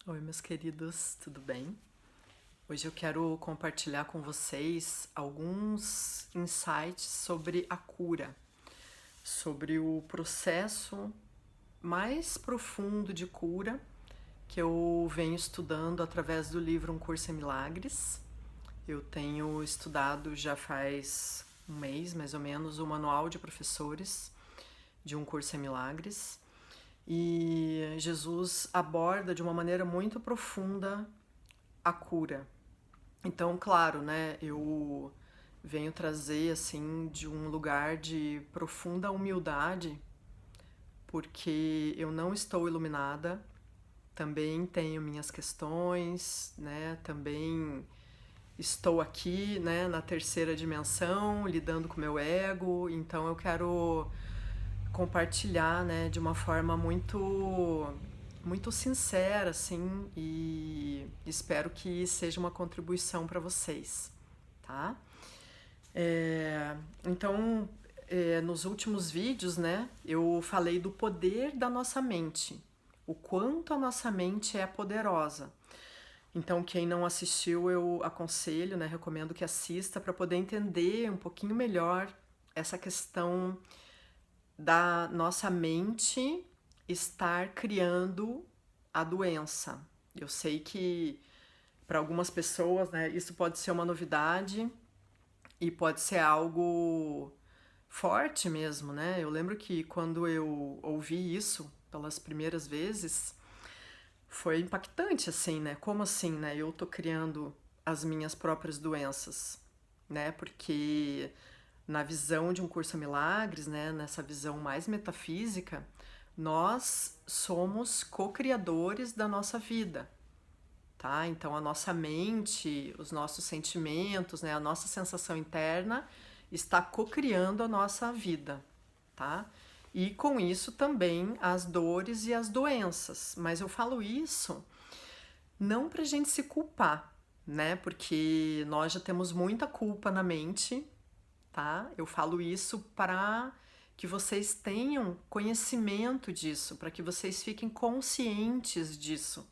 Oi, meus queridos, tudo bem? Hoje eu quero compartilhar com vocês alguns insights sobre a cura, sobre o processo mais profundo de cura que eu venho estudando através do livro Um Curso em Milagres. Eu tenho estudado já faz um mês, mais ou menos, o Manual de Professores de Um Curso em Milagres. E Jesus aborda de uma maneira muito profunda a cura. Então, claro, né, eu venho trazer assim de um lugar de profunda humildade, porque eu não estou iluminada, também tenho minhas questões, né? Também estou aqui, né, na terceira dimensão, lidando com o meu ego, então eu quero compartilhar, né, de uma forma muito sincera, assim, e espero que seja uma contribuição para vocês, tá? Então, nos últimos vídeos, né, eu falei do poder da nossa mente, o quanto a nossa mente é poderosa. Então, quem não assistiu, eu aconselho, né, recomendo que assista para poder entender um pouquinho melhor essa questão da nossa mente estar criando a doença. Eu sei que para algumas pessoas, né, isso pode ser uma novidade e pode ser algo forte mesmo, né? Eu lembro que quando eu ouvi isso pelas primeiras vezes, foi impactante assim, né? Como assim, né? Eu tô criando as minhas próprias doenças, né? Porque na visão de Um Curso em Milagres, né, nessa visão mais metafísica, nós somos co-criadores da nossa vida, tá? Então a nossa mente, os nossos sentimentos, né, a nossa sensação interna está co-criando a nossa vida, tá? E com isso também as dores e as doenças. Mas eu falo isso não pra gente se culpar, né? Porque nós já temos muita culpa na mente, tá? Eu falo isso para que vocês tenham conhecimento disso, para que vocês fiquem conscientes disso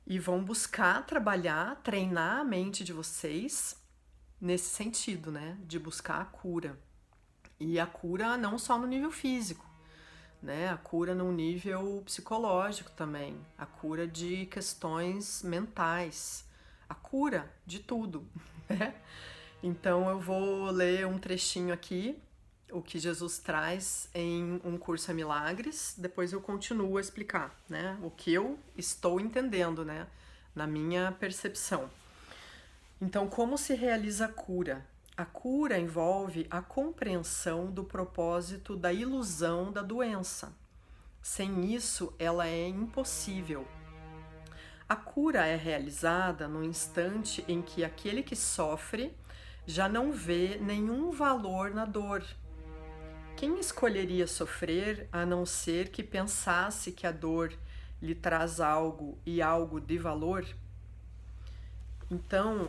e vão buscar trabalhar, treinar a mente de vocês nesse sentido, né? De buscar a cura. E a cura não só no nível físico, né? A cura no nível psicológico também, a cura de questões mentais, a cura de tudo, né? Então eu vou ler um trechinho aqui, o que Jesus traz em Um Curso em Milagres, depois eu continuo a explicar, né? O que eu estou entendendo, né? Na minha percepção. Então, como se realiza a cura? A cura envolve a compreensão do propósito da ilusão da doença. Sem isso, ela é impossível. A cura é realizada no instante em que aquele que sofre já não vê nenhum valor na dor. Quem escolheria sofrer a não ser que pensasse que a dor lhe traz algo e algo de valor? Então,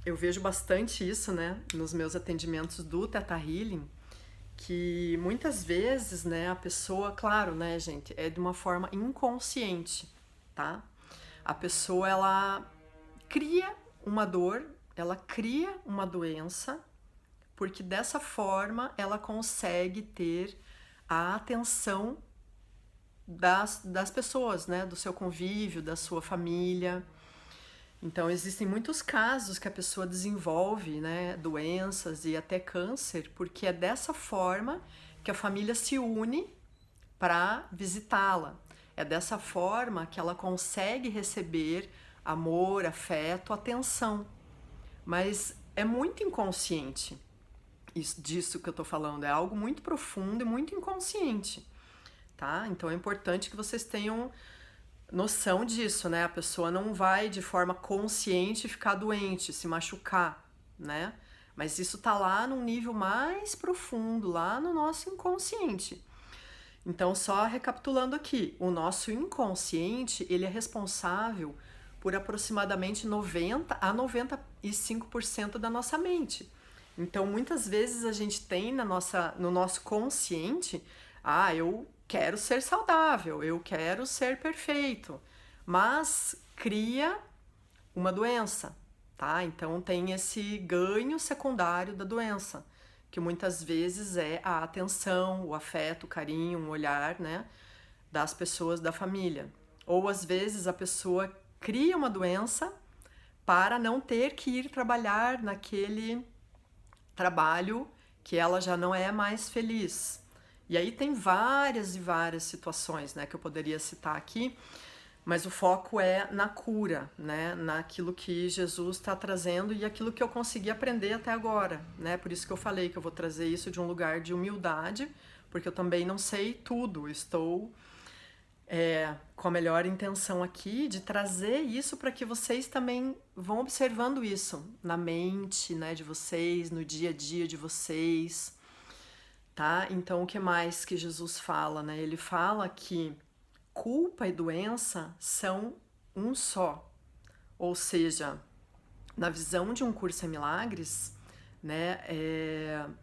eu vejo bastante isso, né, nos meus atendimentos do Theta Healing, que muitas vezes, né, a pessoa, claro, né, gente, é de uma forma inconsciente, tá? A pessoa, ela cria uma dor, ela cria uma doença, porque dessa forma ela consegue ter a atenção das pessoas, né, do seu convívio, da sua família. Então existem muitos casos que a pessoa desenvolve, né, doenças e até câncer, porque é dessa forma que a família se une para visitá-la. É dessa forma que ela consegue receber amor, afeto, atenção. Mas é muito inconsciente disso que eu tô falando, é algo muito profundo e muito inconsciente, tá? Então é importante que vocês tenham noção disso, né? A pessoa não vai de forma consciente ficar doente, se machucar, né? Mas isso tá lá num nível mais profundo, lá no nosso inconsciente. Então, só recapitulando aqui, o nosso inconsciente, ele é responsável por aproximadamente 90 a 95% da nossa mente. Então, muitas vezes a gente tem no nosso consciente, eu quero ser saudável, eu quero ser perfeito. mas cria uma doença, tá? Então tem esse ganho secundário da doença, que muitas vezes é a atenção, o afeto, o carinho, um olhar, né, das pessoas da família. Ou às vezes a pessoa cria uma doença para não ter que ir trabalhar naquele trabalho que ela já não é mais feliz. E aí tem várias e várias situações, né, que eu poderia citar aqui, mas o foco é na cura, né, naquilo que Jesus está trazendo e aquilo que eu consegui aprender até agora, né, por isso que eu falei que eu vou trazer isso de um lugar de humildade, porque eu também não sei tudo, estou com a melhor intenção aqui de trazer isso para que vocês também vão observando isso na mente, né, de vocês, no dia a dia de vocês, tá? Então, o que mais que Jesus fala, né? Ele fala que culpa e doença são um só, ou seja, na visão de um curso em milagres, né,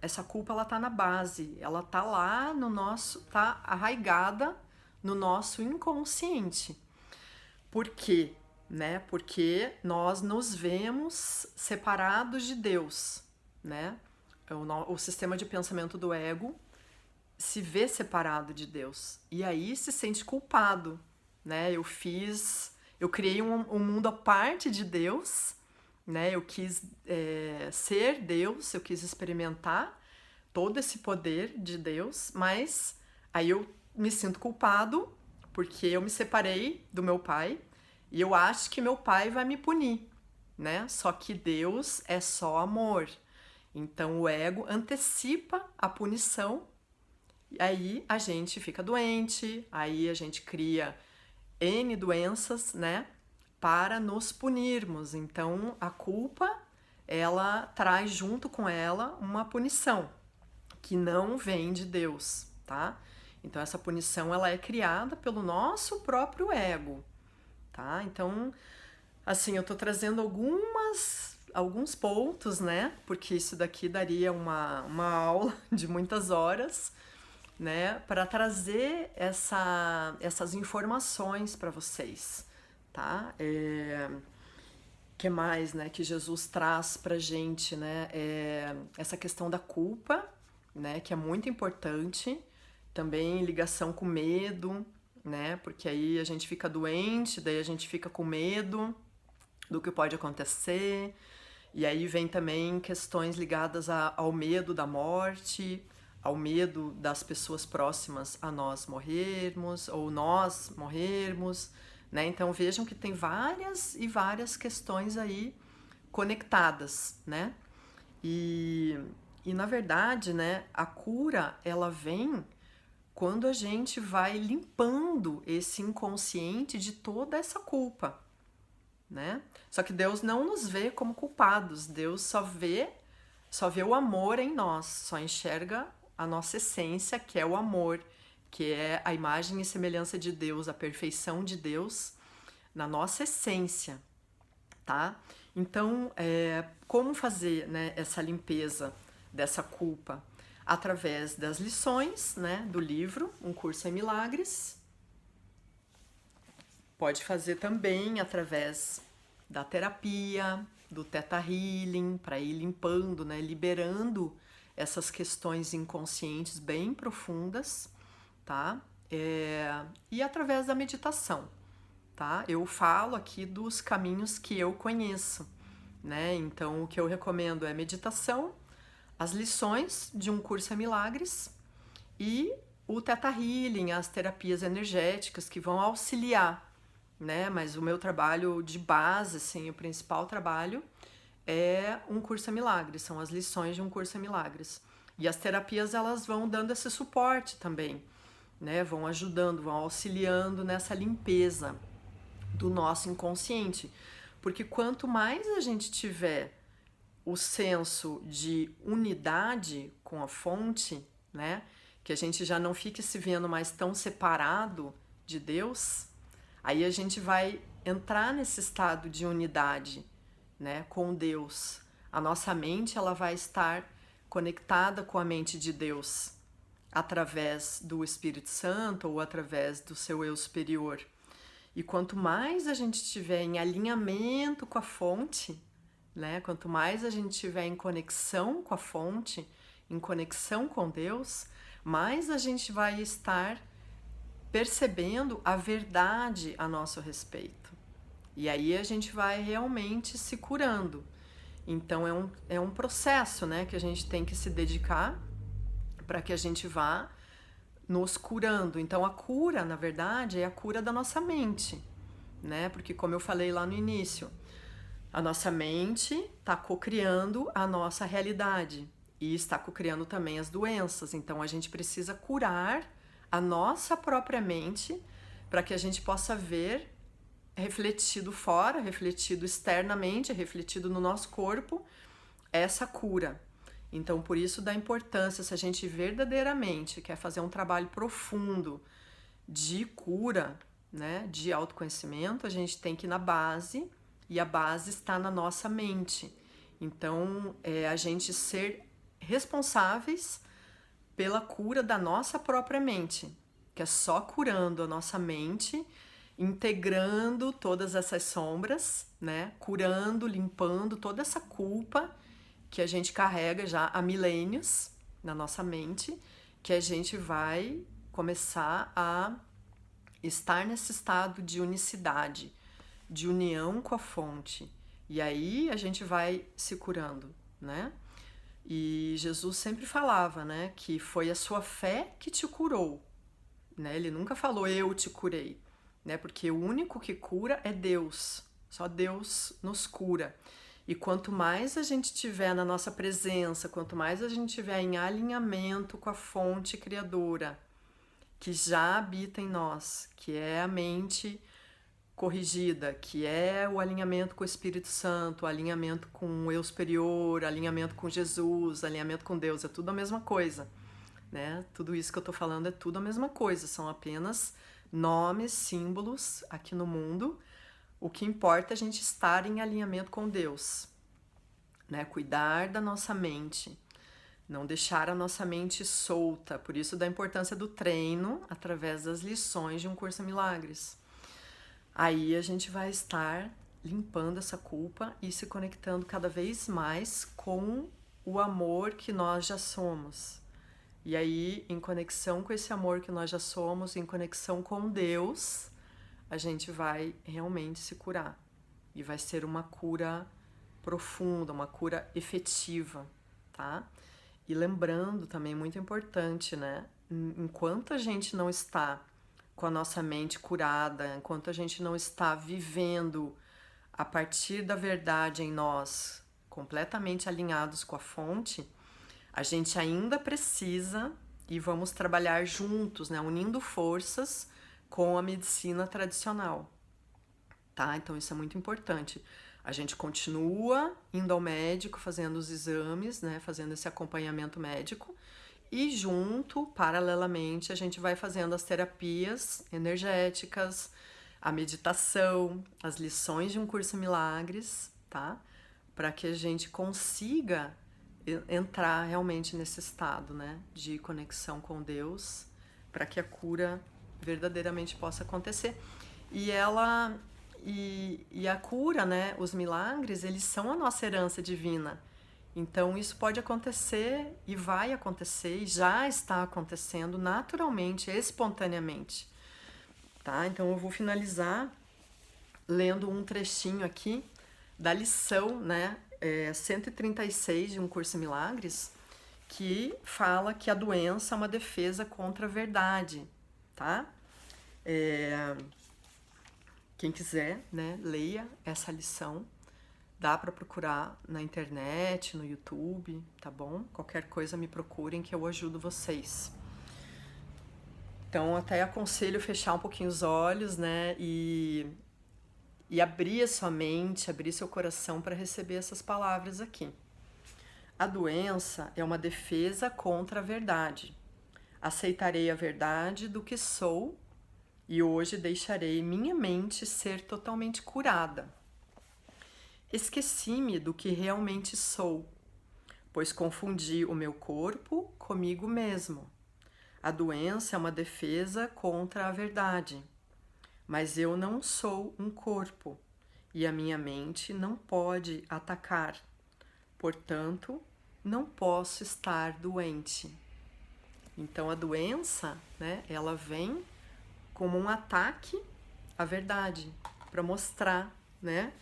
essa culpa ela tá na base, ela tá lá no nosso, tá arraigada no nosso inconsciente. Por quê? Né? Porque nós nos vemos separados de Deus, né? O sistema de pensamento do ego se vê separado de Deus e aí se sente culpado, né? Eu criei um mundo à parte de Deus, né? Eu quis ser Deus, eu quis experimentar todo esse poder de Deus, mas aí eu me sinto culpado porque eu me separei do meu pai e eu acho que meu pai vai me punir, né? Só que Deus é só amor. Então o ego antecipa a punição e aí a gente fica doente, aí a gente cria N doenças, né? Para nos punirmos. Então a culpa, ela traz junto com ela uma punição que não vem de Deus, tá? Então essa punição ela é criada pelo nosso próprio ego, tá? Então, assim, eu tô trazendo alguns pontos, né? Porque isso daqui daria uma aula de muitas horas, né? Para trazer essas informações para vocês, tá? Que mais, né? Que Jesus traz pra gente, né? Essa questão da culpa, né? Que é muito importante. Também ligação com medo, né? Porque aí a gente fica doente, daí a gente fica com medo do que pode acontecer. E aí vem também questões ligadas ao medo da morte, ao medo das pessoas próximas a nós morrermos, ou nós morrermos, né? Então vejam que tem várias e várias questões aí conectadas, né? E na verdade, né, a cura ela vem quando a gente vai limpando esse inconsciente de toda essa culpa, né? Só que Deus não nos vê como culpados, Deus só vê o amor em nós, só enxerga a nossa essência, que é o amor, que é a imagem e semelhança de Deus, a perfeição de Deus na nossa essência, tá? Então, como fazer, né, essa limpeza dessa culpa? Através das lições, né, do livro Um Curso em Milagres. Pode fazer também através da terapia, do Theta Healing, para ir limpando, né, liberando essas questões inconscientes bem profundas, tá? E através da meditação, tá? Eu falo aqui dos caminhos que eu conheço, né? Então, o que eu recomendo é meditação, as lições de Um Curso em Milagres e o Theta Healing, as terapias energéticas que vão auxiliar, né? Mas o meu trabalho de base, assim, o principal trabalho é Um Curso em Milagres, são as lições de Um Curso em Milagres. E as terapias, elas vão dando esse suporte também, né? Vão ajudando, vão auxiliando nessa limpeza do nosso inconsciente. Porque quanto mais a gente tiver o senso de unidade com a fonte, né? Que a gente já não fique se vendo mais tão separado de Deus, aí a gente vai entrar nesse estado de unidade, né, com Deus. A nossa mente ela vai estar conectada com a mente de Deus através do Espírito Santo ou através do seu eu superior. E quanto mais a gente estiver em alinhamento com a fonte, né? Quanto mais a gente estiver em conexão com a fonte, em conexão com Deus, mais a gente vai estar percebendo a verdade a nosso respeito. E aí a gente vai realmente se curando. Então é um processo, né, que a gente tem que se dedicar para que a gente vá nos curando. Então a cura, na verdade, é a cura da nossa mente, né? Porque como eu falei lá no início, a nossa mente está cocriando a nossa realidade e está cocriando também as doenças. Então a gente precisa curar a nossa própria mente para que a gente possa ver refletido fora, refletido externamente, refletido no nosso corpo, essa cura. Então, por isso da importância, se a gente verdadeiramente quer fazer um trabalho profundo de cura, né, de autoconhecimento, a gente tem que ir na base, e a base está na nossa mente. Então, a gente ser responsáveis pela cura da nossa própria mente, que é só curando a nossa mente, integrando todas essas sombras, né? Curando, limpando toda essa culpa que a gente carrega já há milênios na nossa mente, que a gente vai começar a estar nesse estado de unicidade, de união com a fonte. E aí a gente vai se curando, né? E Jesus sempre falava, né, que foi a sua fé que te curou, né? Ele nunca falou eu te curei, né? Porque o único que cura é Deus. Só Deus nos cura. E quanto mais a gente tiver na nossa presença, quanto mais a gente tiver em alinhamento com a fonte criadora que já habita em nós, que é a mente corrigida, que é o alinhamento com o Espírito Santo, o alinhamento com o eu superior, alinhamento com Jesus, alinhamento com Deus, é tudo a mesma coisa, né? Tudo isso que eu tô falando é tudo a mesma coisa, são apenas nomes, símbolos aqui no mundo. O que importa é a gente estar em alinhamento com Deus, né? Cuidar da nossa mente, não deixar a nossa mente solta. Por isso da importância do treino através das lições de um curso em milagres. Aí a gente vai estar limpando essa culpa e se conectando cada vez mais com o amor que nós já somos. E aí, em conexão com esse amor que nós já somos, em conexão com Deus, a gente vai realmente se curar. E vai ser uma cura profunda, uma cura efetiva, tá? E lembrando também, muito importante, né? Enquanto a gente não está com a nossa mente curada, enquanto a gente não está vivendo a partir da verdade em nós, completamente alinhados com a fonte, a gente ainda precisa, e vamos trabalhar juntos, né, unindo forças com a medicina tradicional, tá? Então isso é muito importante. A gente continua indo ao médico, fazendo os exames, né, fazendo esse acompanhamento médico, e junto, paralelamente, a gente vai fazendo as terapias energéticas, a meditação, as lições de um curso em milagres, tá? Para que a gente consiga entrar realmente nesse estado, né, de conexão com Deus, para que a cura verdadeiramente possa acontecer. E a cura, né, os milagres, eles são a nossa herança divina. Então isso pode acontecer e vai acontecer e já está acontecendo naturalmente, espontaneamente, tá? Então eu vou finalizar lendo um trechinho aqui da lição, né, 136 de um curso em milagres, que fala que a doença é uma defesa contra a verdade, tá? Quem quiser, né, leia essa lição. Dá para procurar na internet, no YouTube, tá bom? Qualquer coisa me procurem que eu ajudo vocês. Então, até aconselho fechar um pouquinho os olhos, né? E abrir a sua mente, abrir seu coração para receber essas palavras aqui. A doença é uma defesa contra a verdade. Aceitarei a verdade do que sou e hoje deixarei minha mente ser totalmente curada. Esqueci-me do que realmente sou, pois confundi o meu corpo comigo mesmo. A doença é uma defesa contra a verdade. mas eu não sou um corpo e a minha mente não pode atacar. Portanto, não posso estar doente. Então a doença, né, ela vem como um ataque à verdade, para mostrar, né,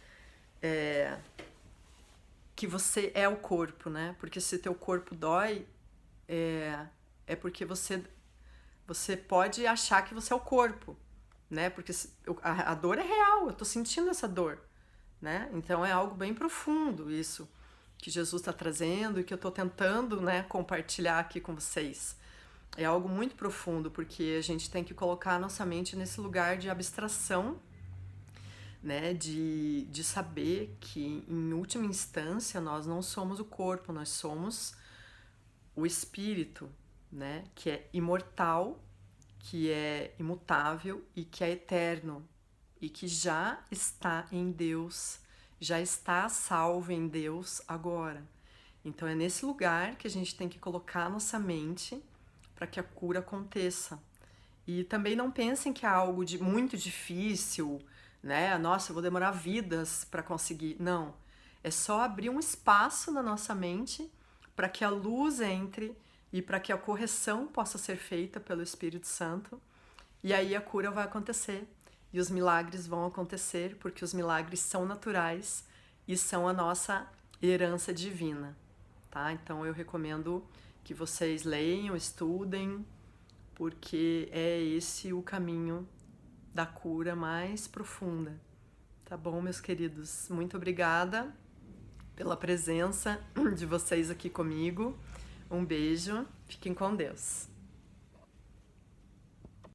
que você é o corpo, né? Porque se teu corpo dói, é porque você pode achar que você é o corpo, né? Porque a dor é real, eu tô sentindo essa dor, né? Então é algo bem profundo isso que Jesus está trazendo e que eu tô tentando, né, compartilhar aqui com vocês. É algo muito profundo, porque a gente tem que colocar a nossa mente nesse lugar de abstração, né, de saber que, em última instância, nós não somos o corpo, nós somos o espírito, né, que é imortal, que é imutável e que é eterno e que já está em Deus, já está salvo em Deus agora. Então é nesse lugar que a gente tem que colocar a nossa mente para que a cura aconteça. E também não pensem que é algo de muito difícil, né? Nossa, eu vou demorar vidas para conseguir. Não. É só abrir um espaço na nossa mente para que a luz entre e para que a correção possa ser feita pelo Espírito Santo. E aí a cura vai acontecer. E os milagres vão acontecer, porque os milagres são naturais e são a nossa herança divina, tá? Então eu recomendo que vocês leiam, estudem, porque é esse o caminho da cura mais profunda. Tá bom, meus queridos? Muito obrigada pela presença de vocês aqui comigo. Um beijo, fiquem com Deus.